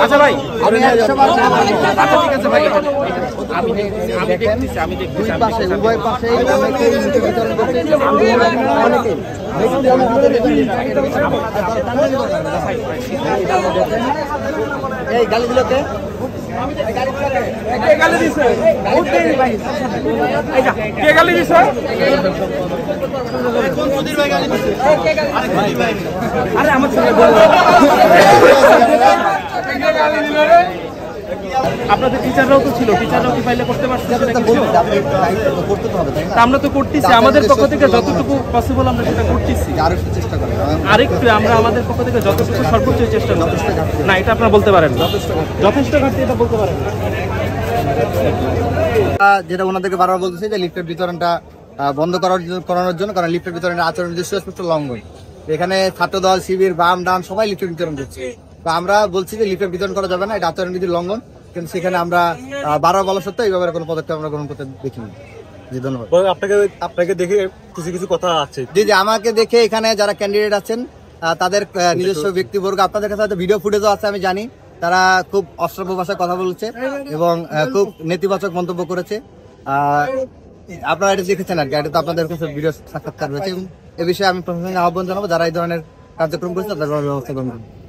আচ্ছা ভাই, আমি 100 বার আচ্ছা ঠিক আছে ভাই, আমি দেখতেছি, আমি দেখতেছি উভয় পাশে এই গালিগুলোতে কে গালি দিছে? কে গালি দিছে? আরে আমার ছেলে আপনাদের টিচাররাও তো ছিল, টিচাররাও কি ফাইলে করতে পারছে? আমরা তো করতেছি, আমাদের পক্ষ থেকে যতটুকু পসিবল আমরা সেটা করতেছি। আরেকটু আমরা আমাদের পক্ষ থেকে যতটুকু সর্বোচ্চ চেষ্টা করতেছি। না, এটা আপনারা বলতে পারেন যথেষ্ট ঘাটতি, এটা বলতে পারেন। যেটা ওনাদেরকে বারবার বলতেছে যে লিফটের বিতরণটা বন্ধ করানোর জন্য, কারণ লিফটের বিতরণের আচরণ সুস্পষ্ট লঙ্ঘন। এখানে ছাত্রদল, শিবির, বাম ডান সবাই লিফটের বিতরণ করছে। তো আমরা বলছি যে লিফটের বিতরণ করা যাবে না, এটা আচরণবিধির লঙ্ঘন। কিন্তু সেখানে আমরা বারবার বলা সত্ত্বেও এই ব্যাপারে কোনো পদক্ষেপ আমরা গ্রহণ করতে দেখিনি। জি ধন্যবাদ। আপনাকে দেখে কিছু কথা আছে। জি, আমাকে দেখে এখানে যারা ক্যান্ডিডেট আছেন তাদের নিজস্ব ব্যক্তিবর্গ, আপনাদের কাছে হয়তো ভিডিও ফুটেজও আছে, আমি জানি। তারা খুব অশ্রাব্য ভাষায় কথা বলছে এবং খুব নেতিবাচক মন্তব্য করেছে। আপনারা এটা দেখেছেন আর কি, এটা তো আপনাদের কাছে ভিডিও সাক্ষাৎকার রয়েছে। এবং এ বিষয়ে আমি প্রশাসনের আহ্বান জানাবো, যারা এই ধরনের কার্যক্রম করেছে তাদের ব্যবস্থা গ্রহণ করবে।